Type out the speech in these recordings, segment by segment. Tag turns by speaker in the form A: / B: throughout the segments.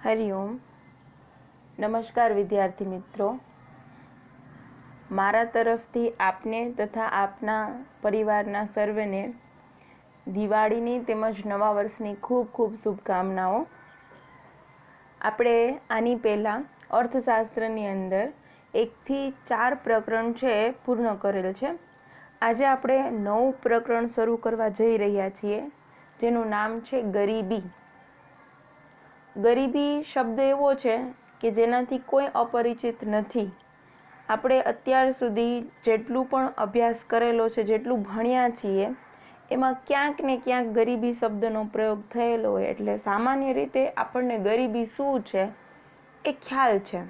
A: હરિઓમ. નમસ્કાર વિદ્યાર્થી મિત્રો. મારા તરફથી આપને તથા આપના પરિવારના સર્વેને દિવાળીની તેમજ નવા વર્ષની ખૂબ ખૂબ શુભકામનાઓ. આપણે આની પહેલાં અર્થશાસ્ત્રની અંદર 1 થી 4 પ્રકરણ છે પૂર્ણ કરેલ છે. આજે આપણે 9 પ્રકરણ શરૂ કરવા જઈ રહ્યા છીએ, જેનું નામ છે ગરીબી. ગરીબી શબ્દ એવો છે કે જેનાથી કોઈ અપરિચિત નથી. આપણે અત્યાર સુધી જેટલું પણ અભ્યાસ કરેલો છે, જેટલું ભણ્યા છીએ, એમાં ક્યાંક ને ક્યાંક ગરીબી શબ્દનો પ્રયોગ થયેલો હોય. એટલે સામાન્ય રીતે આપણને ગરીબી શું છે એ ખ્યાલ છે.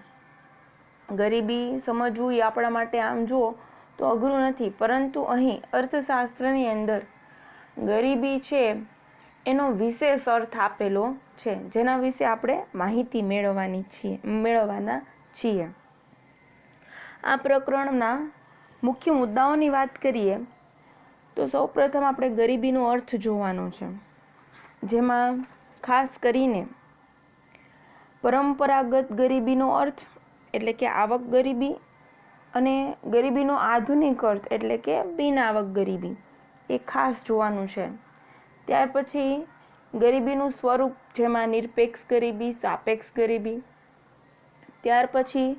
A: ગરીબી સમજવું એ આપણા માટે આમ જુઓ તો અઘરું નથી, પરંતુ અહીં અર્થશાસ્ત્રની અંદર ગરીબી છે એનો વિશેષ અર્થ આપેલો છે, જેના વિશે આપણે માહિતી મેળવવાના છીએ. આ પ્રકરણના મુખ્ય મુદ્દાઓની વાત કરીએ તો સૌપ્રથમ આપણે ગરીબીનો અર્થ જોવાનો છે, જેમાં ખાસ કરીને પરંપરાગત ગરીબીનો અર્થ એટલે કે આવક ગરીબી અને ગરીબીનો આધુનિક અર્થ એટલે કે બિન આવક ગરીબી એ ખાસ જોવાનું છે. ત્યાર પછી ગરીબીનું સ્વરૂપ, જેમાં નિરપેક્ષ ગરીબી, સાપેક્ષ ગરીબી. ત્યાર પછી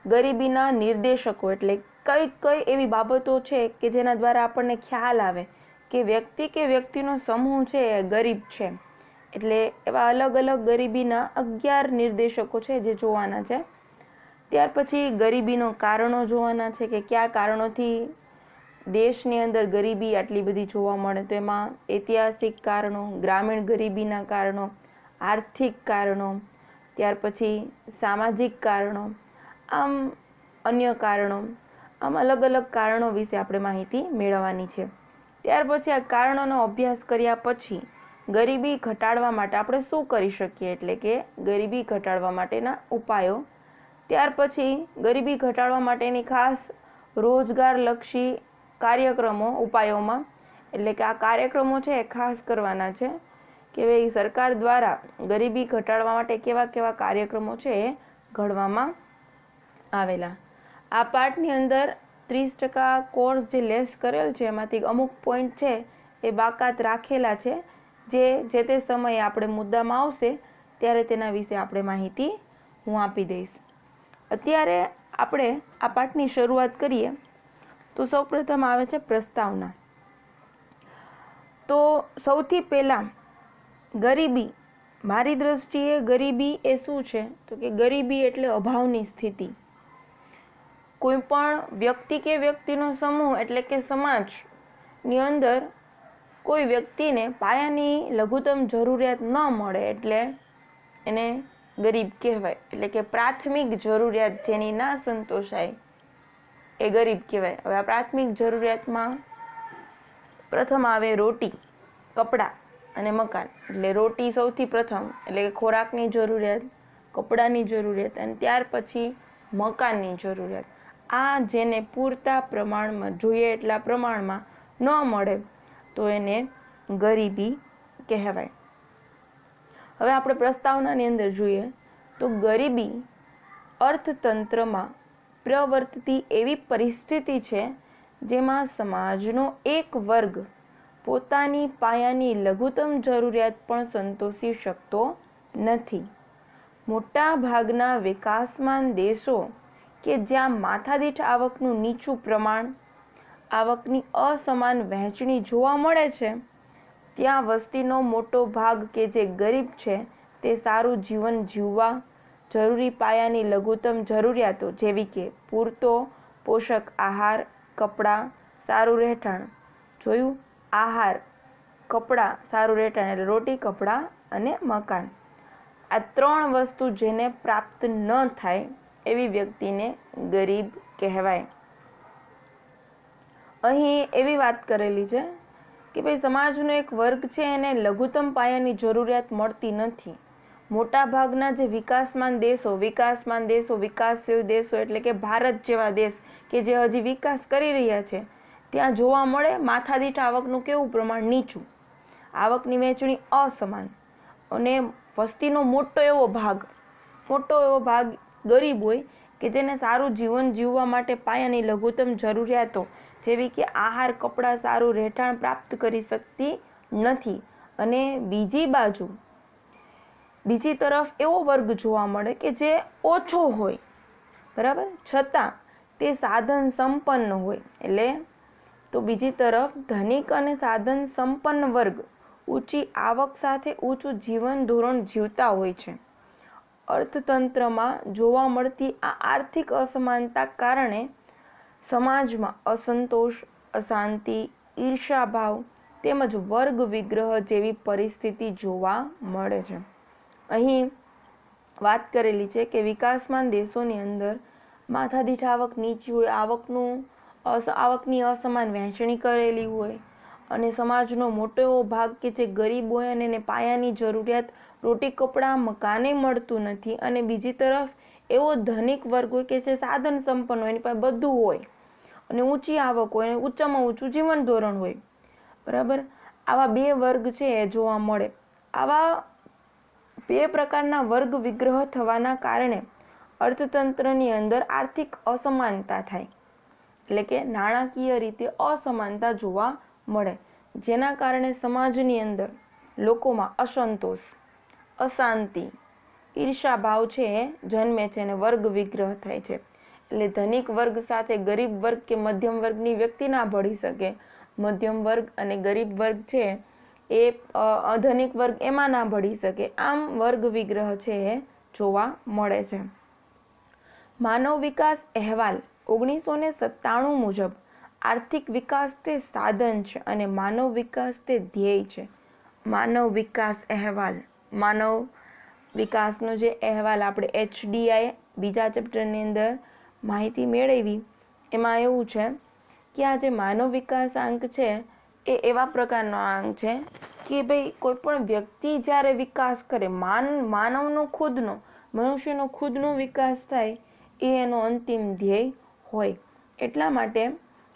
A: ગરીબીના નિર્દેશકો એટલે કઈ એવી બાબતો છે કે જેના દ્વારા આપણને ખ્યાલ આવે કે વ્યક્તિનો સમૂહ છે એ ગરીબ છે. એટલે એવા અલગ અલગ ગરીબીના 11 નિર્દેશકો છે જે જોવાના છે. ત્યાર પછી ગરીબીનો કારણો જોવાના છે કે કયા કારણોથી દેશની અંદર ગરીબી આટલી બધી જોવા મળે. તો એમાં ઐતિહાસિક કારણો, ગ્રામીણ ગરીબીના કારણો, આર્થિક કારણો, ત્યાર પછી સામાજિક કારણો, આમ અન્ય કારણો, આમ અલગ અલગ કારણો વિશે આપણે માહિતી મેળવવાની છે. ત્યાર પછી આ કારણોનો અભ્યાસ કર્યા પછી ગરીબી ઘટાડવા માટે આપણે શું કરી શકીએ, એટલે કે ગરીબી ઘટાડવા માટેના ઉપાયો. ત્યાર પછી ગરીબી ઘટાડવા માટેની ખાસ રોજગારલક્ષી કાર્યક્રમો ઉપાયોમાં, એટલે કે આ કાર્યક્રમો છે એ ખાસ કરવાના છે કે ભાઈ સરકાર દ્વારા ગરીબી ઘટાડવા માટે કેવા કેવા કાર્યક્રમો છે એ ઘડવામાં આવેલા. આ પાઠની અંદર 30% કોર્સ જે લેસ કરેલ છે એમાંથી અમુક પોઈન્ટ છે એ બાકાત રાખેલા છે, જે તે સમયે આપણે મુદ્દામાં આવશે ત્યારે તેના વિશે આપણે માહિતી હું આપી દઈશ. અત્યારે આપણે આ પાઠની શરૂઆત કરીએ તો સૌપ્રથમ આવે છે પ્રસ્તાવના. તો સૌથી પહેલાં ગરીબી, મારી દ્રષ્ટિએ ગરીબી એ શું છે તો કે ગરીબી એટલે અભાવની સ્થિતિ. કોઈ પણ વ્યક્તિ કે વ્યક્તિનો સમૂહ એટલે કે સમાજની અંદર કોઈ વ્યક્તિને પાયાની લઘુત્તમ જરૂરિયાત ન મળે એટલે એને ગરીબ કહેવાય. એટલે કે પ્રાથમિક જરૂરિયાત જેની ના સંતોષાય એ ગરીબ કહેવાય. હવે આ પ્રાથમિક જરૂરિયાતમાં પ્રથમ આવે રોટી, કપડાં અને મકાન. એટલે રોટી સૌથી પ્રથમ, એટલે કે ખોરાકની જરૂરિયાત, કપડાની જરૂરિયાત અને ત્યાર પછી મકાનની જરૂરિયાત. આ જેને પૂરતા પ્રમાણમાં, જોઈએ એટલા પ્રમાણમાં ન મળે તો એને ગરીબી કહેવાય. હવે આપણે પ્રસ્તાવનાની અંદર જોઈએ તો ગરીબી અર્થતંત્રમાં પ્રવર્તતી એવી પરિસ્થિતિ છે જેમાં સમાજનો એક વર્ગ પોતાની પાયાની લઘુત્તમ જરૂરિયાત પણ સંતોષી શકતો નથી. મોટા ભાગના વિકાસમાન દેશો કે જ્યાં માથાદીઠ આવકનું નીચું પ્રમાણ, આવકની અસમાન વહેંચણી જોવા મળે છે, ત્યાં વસ્તીનો મોટો ભાગ કે જે ગરીબ છે તે સારું જીવન જીવવા જરૂરી પાયાની લઘુત્તમ જરૂરિયાતો જેવી કે પૂરતો પોષક આહાર, કપડાં, સારું રહેઠાણ. જોયું, આહાર, કપડાં, સારું રહેઠાણ એટલે રોટી, કપડાં અને મકાન. આ 3 વસ્તુ જેને પ્રાપ્ત ન થાય એવી વ્યક્તિને ગરીબ કહેવાય. અહીં એવી વાત કરેલી છે કે ભાઈ સમાજનો એક વર્ગ છે એને લઘુત્તમ પાયાની જરૂરિયાત મળતી નથી. મોટા ભાગના જે વિકાસમાન દેશો, વિકાસશીલ દેશો એટલે કે ભારત જેવા દેશ કે જે હજી વિકાસ કરી રહ્યા છે, ત્યાં જોવા મળે માથાદીઠ આવકનું કેવું પ્રમાણ નીચું, આવકની વહેંચણી અસમાન અને વસ્તીનો મોટો એવો ભાગ મોટો એવો ભાગ ગરીબ હોય કે જેને સારું જીવન જીવવા માટે પાયાની લઘુત્તમ જરૂરિયાતો જેવી કે આહાર, કપડાં, સારું રહેઠાણ પ્રાપ્ત કરી શકતી નથી. અને બીજી તરફ એવો વર્ગ જોવા મળે કે જે ઓછો હોય, બરાબર, છતાં તે સાધન સંપન્ન હોય. એટલે તો બીજી તરફ ધનિક અને સાધન સંપન્ન વર્ગ ઊંચી આવક સાથે ઊંચું જીવન ધોરણ જીવતા હોય છે. અર્થતંત્રમાં જોવા મળતી આ આર્થિક અસમાનતા કારણે સમાજમાં અસંતોષ, અશાંતિ, ઈર્ષાભાવ તેમજ વર્ગ વિગ્રહ જેવી પરિસ્થિતિ જોવા મળે છે. અહીં વાત કરેલી છે કે વિકાસમાન દેશોની અંદર માથાદીઠ આવક નીચી હોય, આવકની અસમાન વહેંચણી કરેલી હોય અને સમાજનો મોટો એવો ભાગ કે જે ગરીબ હોય અને એને પાયાની જરૂરિયાત રોટી, કપડાં, મકાને મળતું નથી. અને બીજી તરફ એવો ધનિક વર્ગ હોય કે જે સાધન સંપન્ન હોય, એની પાસે બધું હોય અને ઊંચી આવક હોય અને ઊંચામાં ઊંચું જીવન ધોરણ હોય, બરાબર. આવા બે વર્ગ છે એ જોવા મળે. આવા બે પ્રકારના વર્ગ વિગ્રહ થવાના કારણે અર્થતંત્રની અંદર આર્થિક અસમાનતા થાય, એટલે કે નાણાકીય રીતે અસમાનતા જોવા મળે, જેના કારણે સમાજની અંદર લોકોમાં અસંતોષ, અશાંતિ, ઈર્ષાભાવ છે એ જન્મે છે અને વર્ગ વિગ્રહ થાય છે. એટલે ધનિક વર્ગ સાથે ગરીબ વર્ગ કે મધ્યમ વર્ગની વ્યક્તિ ના ભળી શકે. મધ્યમ વર્ગ અને ગરીબ વર્ગ છે એ અધનિક વર્ગ એમાં ના ભળી શકે. આમ વર્ગ વિગ્રહ છે એ જોવા મળે છે. માનવ વિકાસ અહેવાલ 1997 મુજબ આર્થિક વિકાસ તે સાધન છે અને માનવ વિકાસ તે ધ્યેય છે. માનવ વિકાસ અહેવાલ, માનવ વિકાસનો જે અહેવાલ આપણે HDI બીજા ચેપ્ટરની અંદર માહિતી મેળવી, એમાં એવું છે કે આ જે માનવ વિકાસ આંક છે એ એવા પ્રકારનો આંક છે કે ભાઈ કોઈ પણ વ્યક્તિ જ્યારે વિકાસ કરે, માનવનો ખુદનો, મનુષ્યનો ખુદનો વિકાસ થાય એ એનો અંતિમ ધ્યેય હોય. એટલા માટે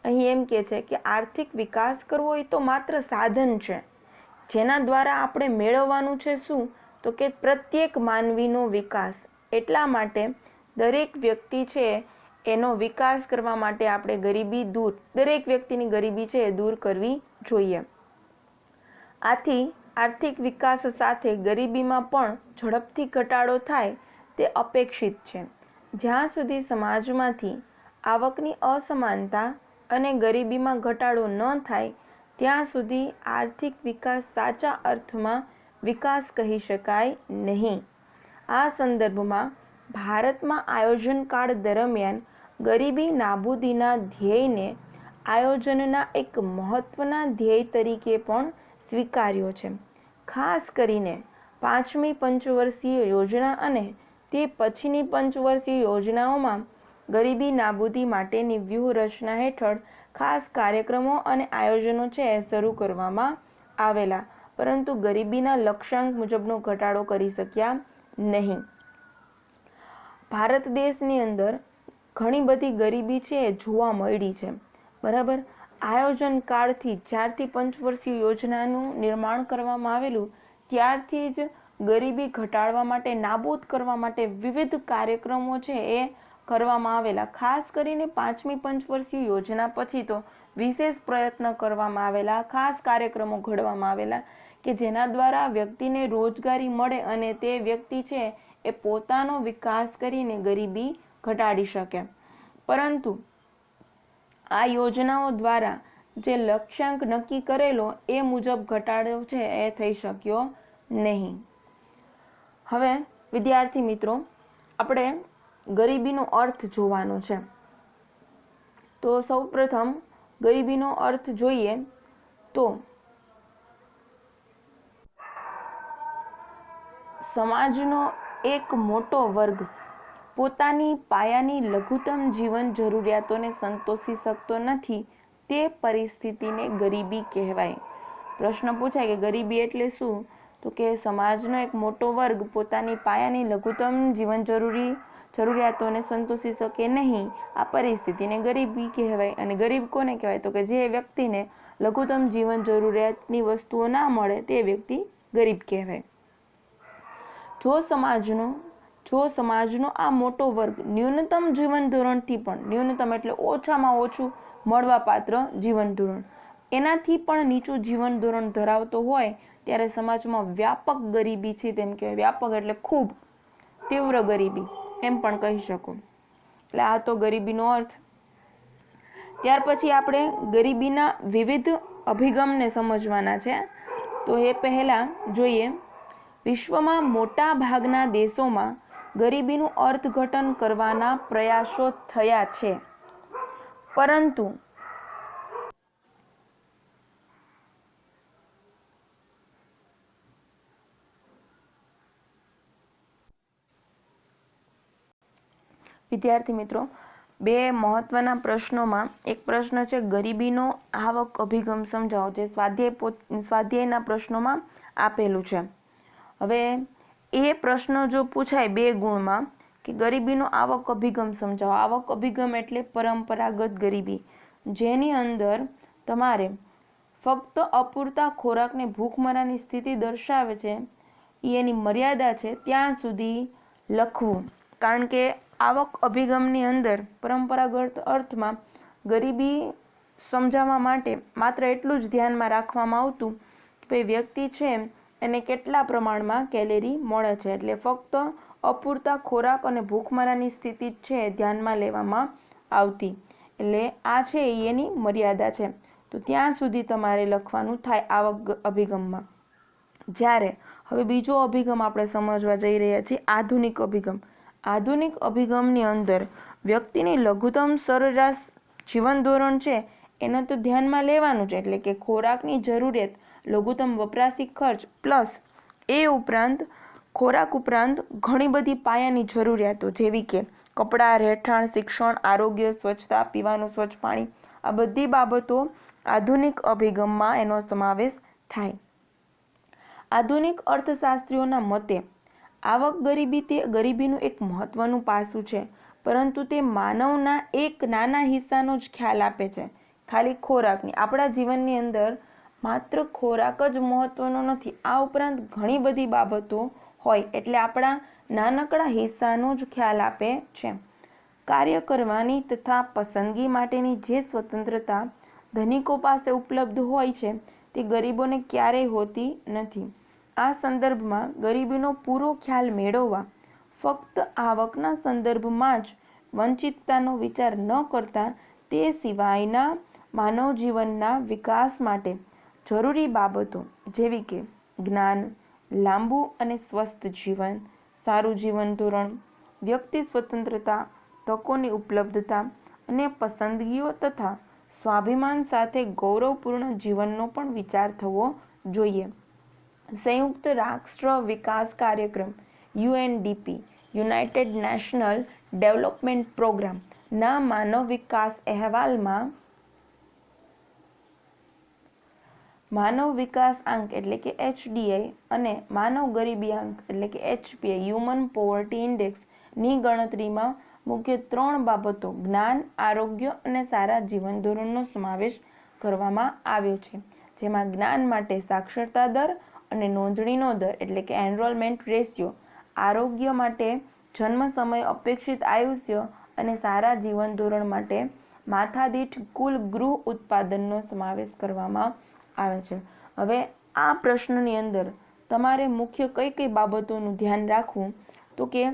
A: અહીં એમ કહે છે કે આર્થિક વિકાસ કરવો એ તો માત્ર સાધન છે જેના દ્વારા આપણે મેળવવાનું છે શું, તો કે પ્રત્યેક માનવીનો વિકાસ. એટલા માટે દરેક વ્યક્તિ છે એનો વિકાસ કરવા માટે આપણે દરેક વ્યક્તિની ગરીબી છે એ દૂર કરવી જોઈએ. આથી આર્થિક વિકાસ સાથે ગરીબીમાં પણ ઝડપથી ઘટાડો થાય તે અપેક્ષિત છે. જ્યાં સુધી સમાજમાંથી આવકની અસમાનતા અને ગરીબીમાં ઘટાડો ન થાય ત્યાં સુધી આર્થિક વિકાસ સાચા અર્થમાં વિકાસ કહી શકાય નહીં. આ સંદર્ભમાં ભારતમાં આયોજન કાળ દરમિયાન ગરીબી નાબૂદીના ધ્યેયને આયોજનના એક મહત્વના ધ્યેય તરીકે પણ સ્વીકાર્યો છે. ખાસ કરીને 5મી પંચવર્ષીય યોજના અને તે પછીની પંચવર્ષીય યોજનાઓમાં ગરીબી નાબૂદી માટેની વ્યૂહરચના હેઠળ ખાસ કાર્યક્રમો અને આયોજનો છે એ શરૂ કરવામાં આવેલા, પરંતુ ગરીબીના લક્ષ્યાંક મુજબનો ઘટાડો કરી શક્યા નહીં. ભારત દેશની અંદર ઘણી બધી ગરીબી છે એ જોવા મળી છે, બરાબર. આયોજન કાળથી જ્યારથી પંચવર્ષીય યોજનાનું નિર્માણ કરવામાં આવેલું ત્યારથી જ ગરીબી ઘટાડવા માટે, નાબૂદ કરવા માટે વિવિધ કાર્યક્રમો છે એ કરવામાં આવેલા. ખાસ કરીને 5મી પંચવર્ષીય યોજના પછી તો વિશેષ પ્રયત્ન કરવામાં આવેલા, ખાસ કાર્યક્રમો ઘડવામાં આવેલા કે જેના દ્વારા વ્યક્તિને રોજગારી મળે અને તે વ્યક્તિ છે એ પોતાનો વિકાસ કરીને ગરીબી ઘટાડી શકે. પરંતુ આ યોજનાઓ દ્વારા જે લક્ષ્યાંક નક્કી કરેલો એ મુજબ ઘટાડો છે એ થઈ શક્યો નહીં. હવે વિદ્યાર્થી મિત્રો, આપણે ગરીબીનો અર્થ જોવાનો છે. તો સૌપ્રથમ ગરીબીનો અર્થ જોઈએ તો સમાજનો એક મોટો વર્ગ પોતાની પાયાની લઘુત્તમ જીવન જરૂરિયાતોને સંતોષી શકતો નથી, તે પરિસ્થિતિને ગરીબી કહેવાય. પ્રશ્ન પૂછાય કે ગરીબી એટલે શું, તો કે સમાજનો એક મોટો વર્ગ પોતાની પાયાની લઘુત્તમ જીવન જરૂરિયાતોને સંતોષી શકે નહીં, આ પરિસ્થિતિને ગરીબી કહેવાય. અને ગરીબ કોને કહેવાય, તો કે જે વ્યક્તિને લઘુત્તમ જીવન જરૂરિયાતની વસ્તુઓ ના મળે તે વ્યક્તિ ગરીબ કહેવાય. જો સમાજનો આ મોટો વર્ગ ન્યૂનતમ જીવન ધોરણથી પણ, ન્યૂનતમ એટલે ઓછામાં ઓછું મળવાપાત્ર જીવન ધોરણ, એનાથી પણ નીચું જીવન ધોરણ ધરાવતો હોય ત્યારે સમાજમાં વ્યાપક ગરીબી છે તેમ કહેવાય. વ્યાપક એટલે ખૂબ, તીવ્ર ગરીબી એમ પણ કહી શકો. એટલે આ તો ગરીબીનો અર્થ. ત્યાર પછી આપણે ગરીબીના વિવિધ અભિગમને સમજવાના છે. તો એ પહેલા જોઈએ, વિશ્વમાં મોટા ભાગના દેશોમાં ગરીબીનું અર્થઘટન કરવાના પ્રયાસો થયા છે, પરંતુ વિદ્યાર્થી મિત્રો, બે મહત્વના પ્રશ્નોમાં એક પ્રશ્ન છે ગરીબીનો આવક અભિગમ સમજાવો, જે સ્વાધ્યાયના પ્રશ્નોમાં આપેલું છે. હવે એ પ્રશ્ન જો પૂછાય 2 ગુણમાં કે ગરીબીનો આવક અભિગમ સમજાવો. આવક અભિગમ એટલે પરંપરાગત ગરીબી, જેની અંદર તમારે ફક્ત અપૂરતા ખોરાકને ભૂખમરાની સ્થિતિ દર્શાવે છે, એની મર્યાદા છે ત્યાં સુધી લખવું. કારણ કે આવક અભિગમની અંદર પરંપરાગત અર્થમાં ગરીબી સમજાવવા માટે માત્ર એટલું જ ધ્યાનમાં રાખવામાં આવતું કે ભાઈ વ્યક્તિ છે એને કેટલા પ્રમાણમાં કેલેરી મળે છે, એટલે ફક્ત અપૂરતા ખોરાક અને ભૂખમરાની સ્થિતિ જ છે ધ્યાનમાં લેવામાં આવતી. એટલે આ છે એની મર્યાદા છે, તો ત્યાં સુધી તમારે લખવાનું થાય આવક અભિગમમાં. જ્યારે હવે બીજો અભિગમ આપણે સમજવા જઈ રહ્યા છીએ, આધુનિક અભિગમ. આધુનિક અભિગમની અંદર વ્યક્તિની લઘુત્તમ સરેરાશ જીવન ધોરણ છે એને તો ધ્યાનમાં લેવાનું છે, એટલે કે ખોરાકની જરૂરિયાત, લઘુત્તમ વપરાશી ખર્ચ પ્લસ એ ઉપરાંત ખોરાક ઉપરાંત ઘણી બધી પાયાની જરૂરિયાતો જેવી કે કપડાં, રહેઠાણ, શિક્ષણ, આરોગ્ય, સ્વચ્છતા, પીવાનું સ્વચ્છ પાણી, આ બધી બાબતો આધુનિક અભિગમમાં એનો સમાવેશ થાય. આધુનિક અર્થશાસ્ત્રીઓના મતે આવક ગરીબી તે ગરીબીનું એક મહત્વનું પાસું છે, પરંતુ તે માનવના એક નાના હિસ્સાનો જ ખ્યાલ આપે છે, ખાલી ખોરાકની. આપણા જીવનની અંદર માત્ર ખોરાક જ મહત્વનો નથી, આ ઉપરાંત ઘણી બધી બાબતો હોય, એટલે આપણા નાનકડા હિસ્સાનો જ ખ્યાલ આપે છે. કાર્ય કરવાની તથા પસંદગી માટેની જે સ્વતંત્રતા ધનિકો પાસે ઉપલબ્ધ હોય છે તે ગરીબોને ક્યારેય હોતી નથી. આ સંદર્ભમાં ગરીબીનો પૂરો ખ્યાલ મેળવવા ફક્ત આવકના સંદર્ભમાં જ વંચિતતાનો વિચાર ન કરતા તે સિવાયના માનવ જીવનના વિકાસ માટે જરૂરી બાબતો જેવી કે જ્ઞાન, લાંબુ અને સ્વસ્થ જીવન, સારું જીવન ધોરણ, વ્યક્તિ સ્વતંત્રતા, તકોની ઉપલબ્ધતા અને પસંદગીઓ તથા સ્વાભિમાન સાથે ગૌરવપૂર્ણ જીવનનો પણ વિચાર થવો જોઈએ. સંયુક્ત રાષ્ટ્ર વિકાસ કાર્યક્રમ UNDP, United National Development Programme ના માનવ વિકાસ અહેવાલમાં માનવ વિકાસ આંક એટલે કે HDI અને માનવ ગરીબી આંક એટલે કે HPI, હ્યુમન પોવર્ટી ઇન્ડેક્સ ની ગણતરીમાં મુખ્ય 3 બાબતો જ્ઞાન, આરોગ્ય અને સારા જીવન ધોરણનો સમાવેશ કરવામાં આવ્યો છે, જેમાં જ્ઞાન માટે સાક્ષરતા દર અને નોંધણીનો દર એટલે કે એનરોલમેન્ટ રેશિયો, આરોગ્ય માટે જન્મ સમય, અપેક્ષિત આયુષ્ય અને સારા જીવન ધોરણ માટે માથાદીઠ કુલ ગૃહ ઉત્પાદનનો સમાવેશ કરવામાં આવે છે. હવે આ પ્રશ્નની અંદર તમારે મુખ્ય કઈ કઈ બાબતોનું ધ્યાન રાખવું, તો કે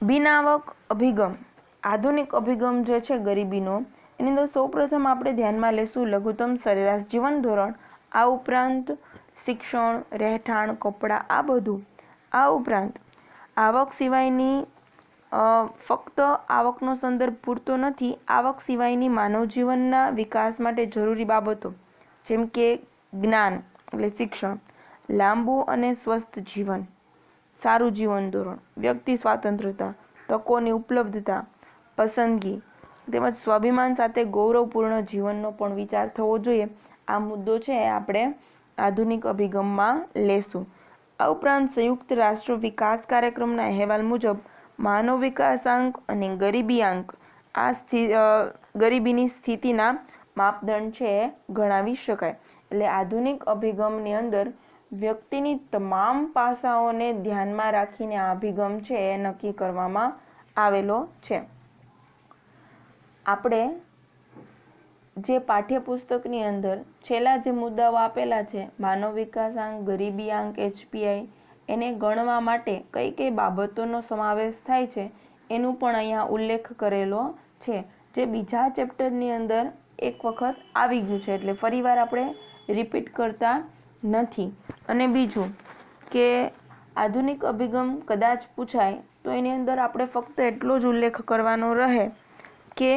A: બિનઆવક અભિગમ, આધુનિક અભિગમ જે છે ગરીબીનો, એની અંદર સૌપ્રથમ આપણે ધ્યાનમાં લેશું લઘુત્તમ સરેરાશ જીવન ધોરણ, આ ઉપરાંત શિક્ષણ, રહેઠાણ, કપડાં, આ બધું. આ ઉપરાંત આવક સિવાયની ફક્ત આવકનો સંદર્ભ પૂરતો નથી, આવક સિવાયની માનવ જીવનના વિકાસ માટે જરૂરી બાબતો જેમ કે જ્ઞાન એટલે શિક્ષણ, લાંબુ અને સ્વસ્થ જીવન, સારું જીવન ધોરણ, વ્યક્તિ સ્વાતંત્રતા, તકોની ઉપલબ્ધતા, પસંદગી તેમજ સ્વાભિમાન સાથે ગૌરવપૂર્ણ જીવનનો પણ વિચાર થવો જોઈએ. આ મુદ્દો છે એ આપણે આધુનિક અભિગમમાં લેશું. આ ઉપરાંત સંયુક્ત રાષ્ટ્ર વિકાસ કાર્યક્રમના અહેવાલ મુજબ માનવ વિકાસાંક અને ગરીબી આંક આ ગરીબીની સ્થિતિના માપદંડ છે એ ગણાવી શકાય. એટલે આધુનિક અભિગમની અંદર વ્યક્તિની તમામ પાસાઓને ધ્યાનમાં રાખીને આ અભિગમ છે એ નક્કી કરવામાં આવેલો છે. આપણે જે પાઠ્યપુસ્તકની અંદર છેલ્લા જે મુદ્દાઓ આપેલા છે, માનવ વિકાસાંક, ગરીબી આંક, HPI, એને ગણવા માટે કઈ કઈ બાબતોનો સમાવેશ થાય છે એનું પણ અહીંયા ઉલ્લેખ કરેલો છે, જે બીજા ચેપ્ટરની અંદર એક વખત આવી ગયું છે, એટલે ફરીવાર આપણે રિપીટ કરતા નથી. અને બીજું કે આધુનિક અભિગમ કદાચ પૂછાય તો એની અંદર આપણે ફક્ત એટલો જ ઉલ્લેખ કરવાનો રહે કે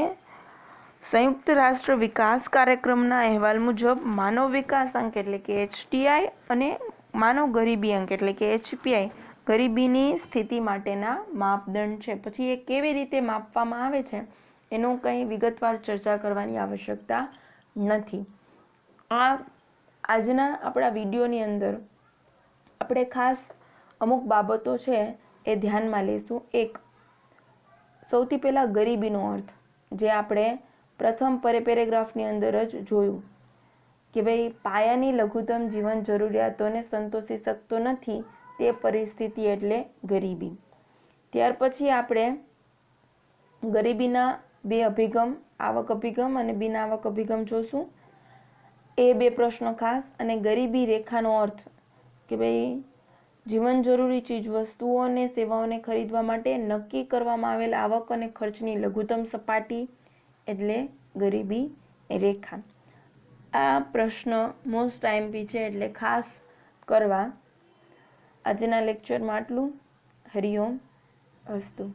A: સંયુક્ત રાષ્ટ્ર વિકાસ કાર્યક્રમના અહેવાલ મુજબ માનવ વિકાસાંક એટલે કે HTI અને માનવ ગરીબી અંક એટલે કે HPI ગરીબીની સ્થિતિ માટેના માપદંડ છે. પછી એ કેવી રીતે માપવામાં આવે છે એનું કંઈ વિગતવાર ચર્ચા કરવાની આવશ્યકતા નથી. આજના આપણા વિડીયોની અંદર આપણે ખાસ અમુક બાબતો છે એ ધ્યાનમાં લઈશું. એક, સૌથી પહેલાં ગરીબીનો અર્થ, જે આપણે પ્રથમ પેરેગ્રાફની અંદર જ જોયું કે ભાઈ પાયાની લઘુત્તમ જીવન જરૂરિયાતોને સંતોષી શકતો નથી તે પરિસ્થિતિ એટલે ગરીબી. ત્યાર પછી આપણે ગરીબીના બે અભિગમ, આવક અભિગમ અને બિન આવક અભિગમ જોશું. એ બે પ્રશ્નો ખાસ. અને ગરીબી રેખાનો અર્થ કે ભાઈ જીવન જરૂરી ચીજ વસ્તુઓ અને સેવાઓને ખરીદવા માટે નક્કી કરવામાં આવેલ આવક અને ખર્ચની લઘુત્તમ સપાટી એટલે ગરીબી રેખા. આ પ્રશ્ન મોસ્ટ આઈએમપી છે એટલે ખાસ કરવા. આજના લેક્ચરમાં આટલું. હરિઓમ અસ્તુ.